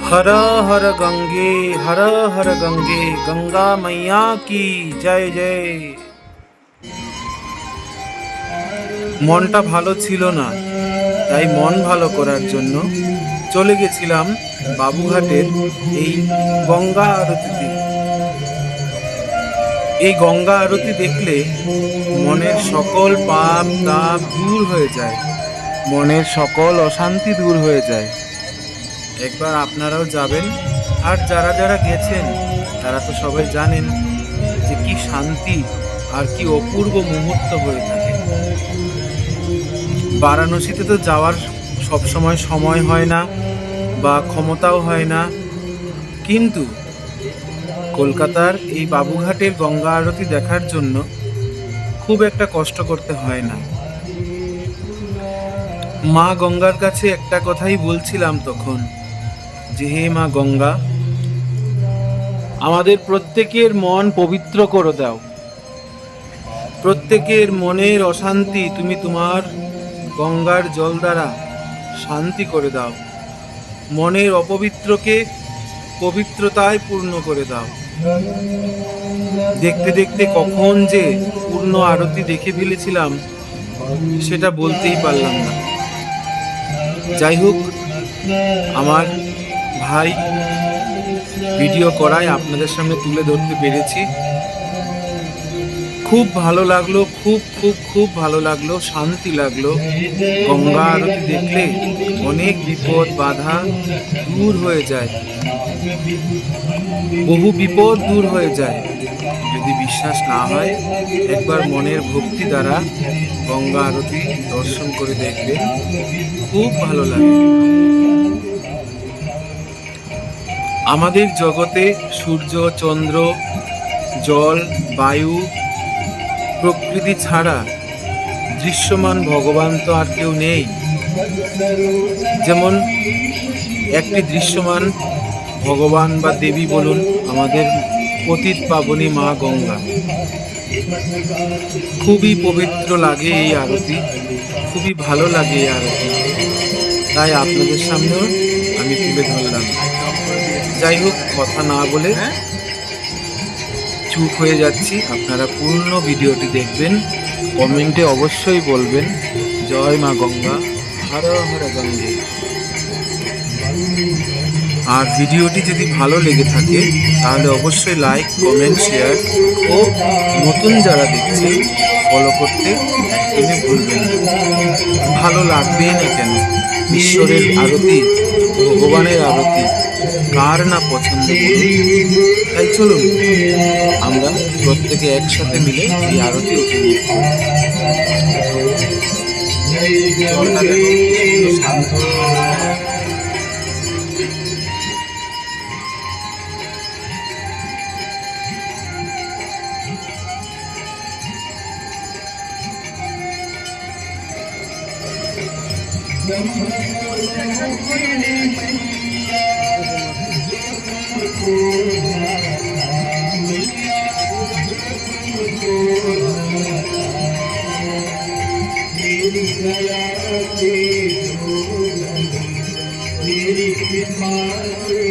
हर हर गंगे, हर हर गंगे, गंगा मैया की जय जय। মনটা ভালো ছিল না, তাই মন ভালো করার জন্য চলে গেছিলাম বাবুঘাটের এই গঙ্গা আরতিতে। এই গঙ্গা আরতি দেখলে মনের সকল পাপ তাপ দূর হয়ে যায়, মনের সকল অশান্তি দূর হয়ে যায়। একবার আপনারাও যাবেন, আর যারা যারা গেছেন তারা তো সবাই জানেন যে কি শান্তি আর কি অপূর্ব মুহূর্ত হয়ে থাকে। বারাণসীতে তো যাওয়ার সবসময় সময় হয় না বা ক্ষমতাও হয় না, কিন্তু কলকাতার এই বাবুঘাটের গঙ্গা আরতি দেখার জন্য খুব একটা কষ্ট করতে হয় না। মা গঙ্গার কাছে একটা কথাই বলছিলাম তখন, যে হে মা গঙ্গা, আমাদের প্রত্যেকের মন পবিত্র করে দাও, প্রত্যেকের মনের অশান্তি তুমি তোমার গঙ্গার জল দ্বারা শান্তি করে দাও, মনের অপবিত্রকে পবিত্রতায় পূর্ণ করে দাও। দেখতে দেখতে কখন যে পূর্ণ আরতি দেখে ফেলেছিলাম সেটা বলতেই পারলাম না। যাই হোক, আমার ভাই ভিডিও করায় আপনাদের সামনে তুলে ধরতে পেরেছি। খুব ভালো লাগলো, খুব খুব খুব ভালো লাগলো, শান্তি লাগলো। গঙ্গা আরতি দেখলে অনেক বিপদ বাধা দূর হয়ে যায়, বহু বিপদ দূর হয়ে যায়। যদি বিশ্বাস না হয়, একবার মনের ভক্তি দ্বারা গঙ্গা আরতি দর্শন করে দেখবেন, খুব ভালো লাগে। আমাদের জগতে সূর্য, চন্দ্র, জল, বায়ু, প্রকৃতি ছাড়া দৃশ্যমান ভগবান তো আর কেউ নেই। যেমন একটি দৃশ্যমান ভগবান বা দেবী বলুন আমাদের পতিত পাবনী মা গঙ্গা। খুবই পবিত্র লাগে এই আরতি, খুবই ভালো লাগে এই আরতি, তাই আপনাদের সামনেও আমি তুলে ধরলাম। যাই হোক, কথা না বলে চুপ হয়ে যাচ্ছি। আপনারা পূর্ণ ভিডিওটি দেখবেন, কমেন্টে অবশ্যই বলবেন জয় মা গঙ্গা, হর হর গঙ্গে। আর ভিডিওটি যদি ভালো লেগে থাকে তাহলে অবশ্যই লাইক, কমেন্ট, শেয়ার ও নতুন যারা দেখছেন ফলো করতে একদমই ভুলবেন না। ভালো লাগবেই না কেন? ঈশ্বরের আরতি, ভগবানের আরতি কার না পছন্দ করুন। তাই চলুন আমরা প্রত্যেকে একসাথে মিলে এই আরতি উপভোগ করি। শান্ত मेरी कृपा से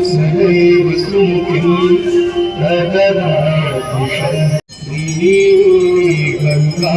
सदैव सुमुखी गंगा